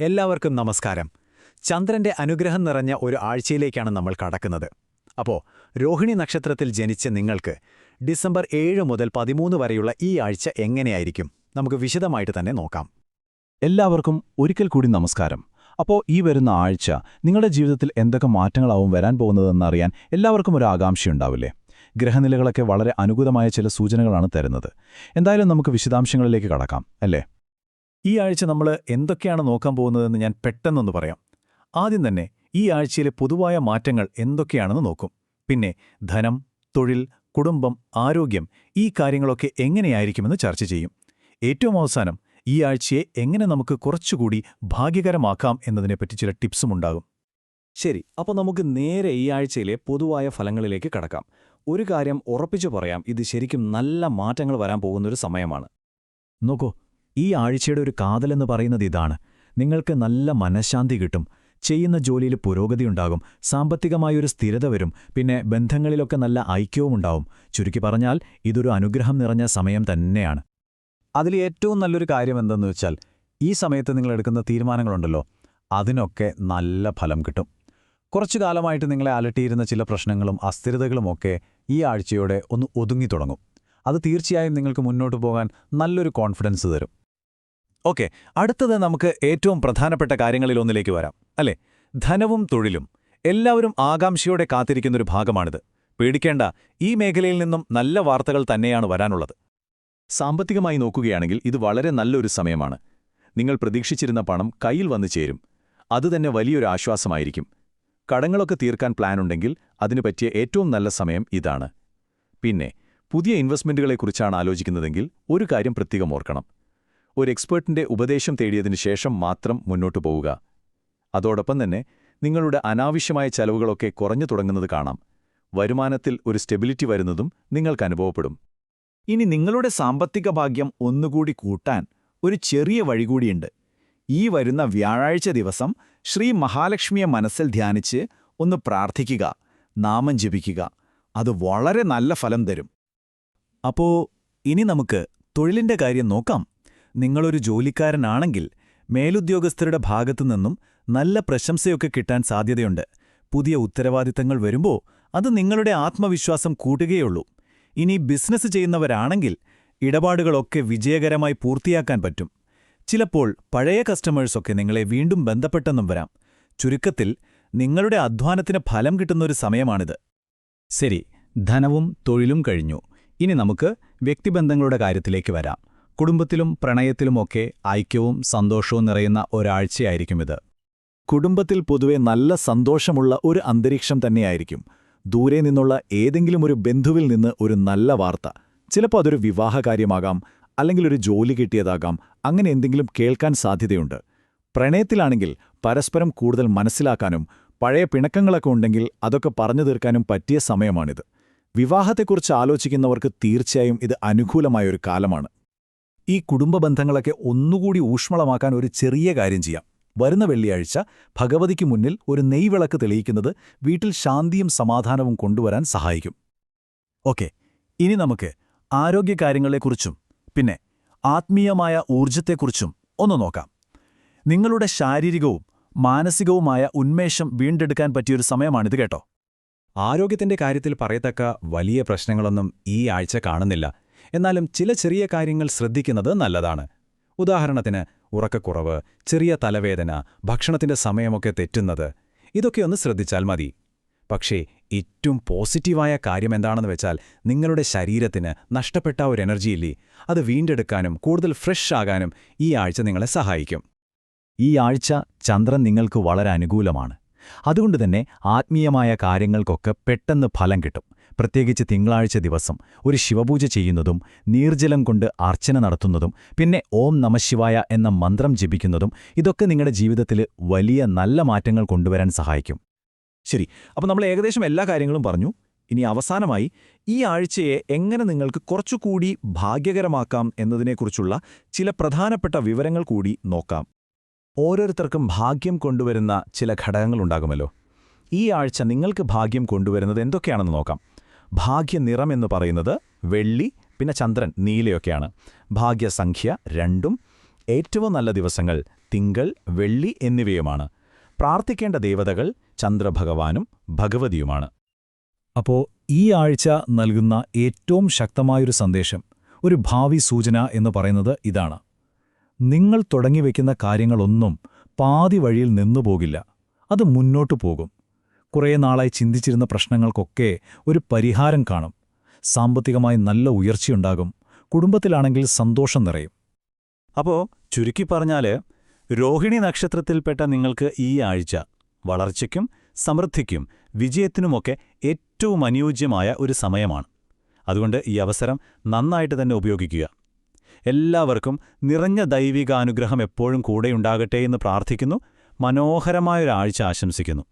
എല്ലാവർക്കും നമസ്കാരം. ചന്ദ്രന്റെ അനുഗ്രഹം നിറഞ്ഞ ഒരു ആഴ്ചയിലേക്കാണ് നമ്മൾ കടക്കുന്നത്. അപ്പോൾ രോഹിണി നക്ഷത്രത്തിൽ ജനിച്ച നിങ്ങൾക്ക് ഡിസംബർ 7 മുതൽ 13 വരെയുള്ള ഈ ആഴ്ച എങ്ങനെയായിരിക്കും നമുക്ക് വിശദമായിട്ട് തന്നെ നോക്കാം. എല്ലാവർക്കും ഒരിക്കൽ കൂടി നമസ്കാരം. അപ്പോൾ ഈ വരുന്ന ആഴ്ച നിങ്ങളുടെ ജീവിതത്തിൽ എന്തൊക്കെ മാറ്റങ്ങളാവും വരാൻ പോകുന്നതെന്നറിയാൻ എല്ലാവർക്കും ഒരു ആകാംക്ഷയുണ്ടാവില്ലേ? ഗ്രഹനിലകളൊക്കെ വളരെ അനുകൂലമായ ചില സൂചനകളാണ് തരുന്നത്. എന്തായാലും നമുക്ക് വിശദാംശങ്ങളിലേക്ക് കടക്കാം, അല്ലേ? ഈ ആഴ്ച നമ്മൾ എന്തൊക്കെയാണ് നോക്കാൻ പോകുന്നതെന്ന് ഞാൻ പെട്ടെന്നൊന്ന് പറയാം. ആദ്യം തന്നെ ഈ ആഴ്ചയിലെ പൊതുവായ മാറ്റങ്ങൾ എന്തൊക്കെയാണെന്ന് നോക്കും. പിന്നെ ധനം, തൊഴിൽ, കുടുംബം, ആരോഗ്യം ഈ കാര്യങ്ങളൊക്കെ എങ്ങനെയായിരിക്കുമെന്ന് ചർച്ച ചെയ്യും. ഏറ്റവും അവസാനം ഈ ആഴ്ചയെ എങ്ങനെ നമുക്ക് കുറച്ചുകൂടി ഭാഗ്യകരമാക്കാം എന്നതിനെപ്പറ്റി ചില ടിപ്സും ഉണ്ടാകും. ശരി, അപ്പോൾ നമുക്ക് നേരെ ഈ ആഴ്ചയിലെ പൊതുവായ ഫലങ്ങളിലേക്ക് കടക്കാം. ഒരു കാര്യം ഉറപ്പിച്ചു പറയാം, ഇത് ശരിക്കും നല്ല മാറ്റങ്ങൾ വരാൻ പോകുന്നൊരു സമയമാണ്. നോക്കൂ, ഈ ആഴ്ചയുടെ ഒരു കാതലെന്ന് പറയുന്നത് ഇതാണ്. നിങ്ങൾക്ക് നല്ല മനഃശാന്തി കിട്ടും, ചെയ്യുന്ന ജോലിയിൽ പുരോഗതിയുണ്ടാകും, സാമ്പത്തികമായൊരു സ്ഥിരത വരും, പിന്നെ ബന്ധങ്ങളിലൊക്കെ നല്ല ഐക്യവുമുണ്ടാവും. ചുരുക്കി പറഞ്ഞാൽ ഇതൊരു അനുഗ്രഹം നിറഞ്ഞ സമയം തന്നെയാണ്. അതിൽ ഏറ്റവും നല്ലൊരു കാര്യം എന്തെന്ന് വെച്ചാൽ, ഈ സമയത്ത് നിങ്ങളെടുക്കുന്ന തീരുമാനങ്ങളുണ്ടല്ലോ, അതിനൊക്കെ നല്ല ഫലം കിട്ടും. കുറച്ചു കാലമായിട്ട് നിങ്ങളെ അലട്ടിയിരുന്ന ചില പ്രശ്നങ്ങളും അസ്ഥിരതകളുമൊക്കെ ഈ ആഴ്ചയോടെ ഒന്ന് ഒതുങ്ങിത്തുടങ്ങും. അത് തീർച്ചയായും നിങ്ങൾക്ക് മുന്നോട്ടു പോകാൻ നല്ലൊരു കോൺഫിഡൻസ് തരും. ഓക്കെ, അടുത്തത് നമുക്ക് ഏറ്റവും പ്രധാനപ്പെട്ട കാര്യങ്ങളിലൊന്നിലേക്ക് വരാം, അല്ലേ? ധനവും തൊഴിലും. എല്ലാവരും ആകാംക്ഷയോടെ കാത്തിരിക്കുന്നൊരു ഭാഗമാണിത്. പേടിക്കേണ്ട, ഈ മേഖലയിൽ നിന്നും നല്ല വാർത്തകൾ തന്നെയാണ് വരാനുള്ളത്. സാമ്പത്തികമായി നോക്കുകയാണെങ്കിൽ ഇത് വളരെ നല്ലൊരു സമയമാണ്. നിങ്ങൾ പ്രതീക്ഷിച്ചിരുന്ന പണം കയ്യിൽ വന്നു ചേരും. അതുതന്നെ വലിയൊരു ആശ്വാസമായിരിക്കും. കടങ്ങളൊക്കെ തീർക്കാൻ പ്ലാനുണ്ടെങ്കിൽ അതിനു പറ്റിയ ഏറ്റവും നല്ല സമയം ഇതാണ്. പിന്നെ പുതിയ ഇൻവെസ്റ്റ്മെന്റുകളെക്കുറിച്ചാണ് ആലോചിക്കുന്നതെങ്കിൽ ഒരു കാര്യം പ്രത്യേകം ഓർക്കണം. ഒരു എക്സ്പേർട്ടിന്റെ ഉപദേശം തേടിയതിനു ശേഷം മാത്രം മുന്നോട്ടു പോവുക. അതോടൊപ്പം തന്നെ നിങ്ങളുടെ അനാവശ്യമായ ചെലവുകളൊക്കെ കുറഞ്ഞു തുടങ്ങുന്നത് കാണാം. വരുമാനത്തിൽ ഒരു സ്റ്റെബിലിറ്റി വരുന്നതും നിങ്ങൾക്ക് അനുഭവപ്പെടും. ഇനി നിങ്ങളുടെ സാമ്പത്തിക ഭാഗ്യം ഒന്നുകൂടി കൂട്ടാൻ ഒരു ചെറിയ വഴികൂടിയുണ്ട്. ഈ വരുന്ന വ്യാഴാഴ്ച ദിവസം ശ്രീ മഹാലക്ഷ്മിയെ മനസ്സിൽ ധ്യാനിച്ച് ഒന്ന് പ്രാർത്ഥിക്കുക, നാമം ജപിക്കുക. അത് വളരെ നല്ല ഫലം തരും. അപ്പോൾ ഇനി നമുക്ക് തൊഴിലിന്റെ കാര്യം നോക്കാം. നിങ്ങളൊരു ജോലിക്കാരനാണെങ്കിൽ മേലുദ്യോഗസ്ഥരുടെ ഭാഗത്തുനിന്നും നല്ല പ്രശംസയൊക്കെ കിട്ടാൻ സാധ്യതയുണ്ട്. പുതിയ ഉത്തരവാദിത്തങ്ങൾ വരുമ്പോൾ അത് നിങ്ങളുടെ ആത്മവിശ്വാസം കൂട്ടുകയുള്ളൂ. ഇനി ബിസിനസ് ചെയ്യുന്നവരാണെങ്കിൽ ഇടപാടുകളൊക്കെ വിജയകരമായി പൂർത്തിയാക്കാൻ പറ്റും. ചിലപ്പോൾ പഴയ കസ്റ്റമേഴ്സൊക്കെ നിങ്ങളെ വീണ്ടും ബന്ധപ്പെട്ടെന്നും വരാം. ചുരുക്കത്തിൽ നിങ്ങളുടെ അധ്വാനത്തിന് ഫലം കിട്ടുന്നൊരു സമയമാണിത്. ശരി, ധനവും തൊഴിലും കഴിഞ്ഞു. ഇനി നമുക്ക് വ്യക്തിബന്ധങ്ങളുടെ കാര്യത്തിലേക്ക് വരാം. കുടുംബത്തിലും പ്രണയത്തിലുമൊക്കെ ഐക്യവും സന്തോഷവും നിറയുന്ന ഒരാഴ്ചയായിരിക്കും ഇത്. കുടുംബത്തിൽ പൊതുവെ നല്ല സന്തോഷമുള്ള ഒരു അന്തരീക്ഷം തന്നെയായിരിക്കും. ദൂരെ നിന്നുള്ള ഏതെങ്കിലും ഒരു ബന്ധുവിൽ നിന്ന് ഒരു നല്ല വാർത്ത, ചിലപ്പോൾ അതൊരു വിവാഹകാര്യമാകാം, അല്ലെങ്കിൽ ഒരു ജോലി കിട്ടിയതാകാം, അങ്ങനെ എന്തെങ്കിലും കേൾക്കാൻ സാധ്യതയുണ്ട്. പ്രണയത്തിലാണെങ്കിൽ പരസ്പരം കൂടുതൽ മനസ്സിലാക്കാനും പഴയ പിണക്കങ്ങളൊക്കെ ഉണ്ടെങ്കിൽ അതൊക്കെ പറഞ്ഞു തീർക്കാനും പറ്റിയ സമയമാണിത്. വിവാഹത്തെക്കുറിച്ച് ആലോചിക്കുന്നവർക്ക് തീർച്ചയായും ഇത് അനുകൂലമായൊരു കാലമാണ്. ഈ കുടുംബ ബന്ധങ്ങളൊക്കെ ഒന്നുകൂടി ഊഷ്മളമാക്കാൻ ഒരു ചെറിയ കാര്യം ചെയ്യാം. വരുന്ന വെള്ളിയാഴ്ച ഭഗവതിക്ക് മുന്നിൽ ഒരു നെയ്വിളക്ക് തെളിയിക്കുന്നത് വീട്ടിൽ ശാന്തിയും സമാധാനവും കൊണ്ടുവരാൻ സഹായിക്കും. ഓക്കെ, ഇനി നമുക്ക് ആരോഗ്യകാര്യങ്ങളെക്കുറിച്ചും പിന്നെ ആത്മീയമായ ഊർജ്ജത്തെക്കുറിച്ചും ഒന്ന് നോക്കാം. നിങ്ങളുടെ ശാരീരികവും മാനസികവുമായ ഉന്മേഷം വീണ്ടെടുക്കാൻ പറ്റിയൊരു സമയമാണിത് കേട്ടോ. ആരോഗ്യത്തിന്റെ കാര്യത്തിൽ പറയത്തക്ക വലിയ പ്രശ്നങ്ങളൊന്നും ഈ ആഴ്ച കാണുന്നില്ല. എന്നാലും ചില ചെറിയ കാര്യങ്ങൾ ശ്രദ്ധിക്കുന്നത് നല്ലതാണ്. ഉദാഹരണത്തിന് ഉറക്കക്കുറവ്, ചെറിയ തലവേദന, ഭക്ഷണത്തിന്റെ സമയമൊക്കെ തെറ്റുന്നത്, ഇതൊക്കെ ഒന്ന് ശ്രദ്ധിച്ചാൽ മതി. പക്ഷേ ഏറ്റവും പോസിറ്റീവായ കാര്യം എന്താണെന്ന് വെച്ചാൽ, നിങ്ങളുടെ ശരീരത്തിന് നഷ്ടപ്പെട്ട ഒരു എനർജിയില്ലേ, അത് വീണ്ടെടുക്കാനും കൂടുതൽ ഫ്രഷ് ആകാനും ഈ ആഴ്ച നിങ്ങളെ സഹായിക്കും. ഈ ആഴ്ച ചന്ദ്രൻ നിങ്ങൾക്ക് വളരെ അനുകൂലമാണ്. അതുകൊണ്ടുതന്നെ ആത്മീയമായ കാര്യങ്ങൾക്കൊക്കെ പെട്ടെന്ന് ഫലം കിട്ടും. പ്രത്യേകിച്ച് തിങ്കളാഴ്ച ദിവസം ഒരു ശിവപൂജ ചെയ്യുന്നതും നീർജലം കൊണ്ട് അർച്ചന നടത്തുന്നതും പിന്നെ ഓം നമഃശിവായ എന്ന മന്ത്രം ജപിക്കുന്നതും ഇതൊക്കെ നിങ്ങളുടെ ജീവിതത്തിൽ വലിയ നല്ല മാറ്റങ്ങൾ കൊണ്ടുവരാൻ സഹായിക്കും. ശരി, അപ്പോൾ നമ്മൾ ഏകദേശം എല്ലാ കാര്യങ്ങളും പറഞ്ഞു. ഇനി അവസാനമായി ഈ ആഴ്ചയെ എങ്ങനെ നിങ്ങൾക്ക് കുറച്ചുകൂടി ഭാഗ്യകരമാക്കാം എന്നതിനെക്കുറിച്ചുള്ള ചില പ്രധാനപ്പെട്ട വിവരങ്ങൾ കൂടി നോക്കാം. ഓരോരുത്തർക്കും ഭാഗ്യം കൊണ്ടുവരുന്ന ചില ഘടകങ്ങളുണ്ടാകുമല്ലോ. ഈ ആഴ്ച നിങ്ങൾക്ക് ഭാഗ്യം കൊണ്ടുവരുന്നത് എന്തൊക്കെയാണെന്ന് നോക്കാം. ഭാഗ്യനിറം എന്ന് പറയുന്നത് വെള്ളി, പിന്നെ ചന്ദ്രൻ നീലയൊക്കെയാണ്. ഭാഗ്യസംഖ്യ 2, ഏറ്റവും നല്ല ദിവസങ്ങൾ തിങ്കൾ, വെള്ളി എന്നിവയുമാണ്. പ്രാർത്ഥിക്കേണ്ട ദേവതകൾ ചന്ദ്രഭഗവാനും ഭഗവതിയുമാണ്. അപ്പോൾ ഈ ആഴ്ച നൽകുന്ന ഏറ്റവും ശക്തമായൊരു സന്ദേശം, ഒരു ഭാവി സൂചന എന്ന് പറയുന്നത് ഇതാണ്: നിങ്ങൾ തുടങ്ങിവെക്കുന്ന കാര്യങ്ങളൊന്നും പാതി വഴിയിൽ നിന്നുപോകില്ല. അത് മുന്നോട്ടു പോകും. കുറേ നാളായി ചിന്തിച്ചിരുന്ന പ്രശ്നങ്ങൾക്കൊക്കെ ഒരു പരിഹാരം കാണും. സാമ്പത്തികമായി നല്ല ഉയർച്ചയുണ്ടാകും. കുടുംബത്തിലാണെങ്കിൽ സന്തോഷം നിറയും. അപ്പോൾ ചുരുക്കി പറഞ്ഞാൽ, രോഹിണി നക്ഷത്രത്തിൽപ്പെട്ട നിങ്ങൾക്ക് ഈ ആഴ്ച വളർച്ചയ്ക്കും സമൃദ്ധിക്കും വിജയത്തിനുമൊക്കെ ഏറ്റവും അനുയോജ്യമായ ഒരു സമയമാണ്. അതുകൊണ്ട് ഈ അവസരം നന്നായിട്ട് തന്നെ ഉപയോഗിക്കുക. എല്ലാവർക്കും നിറഞ്ഞ ദൈവികാനുഗ്രഹം എപ്പോഴും കൂടെയുണ്ടാകട്ടെ എന്ന് പ്രാർത്ഥിക്കുന്നു. മനോഹരമായൊരാഴ്ച ആശംസിക്കുന്നു.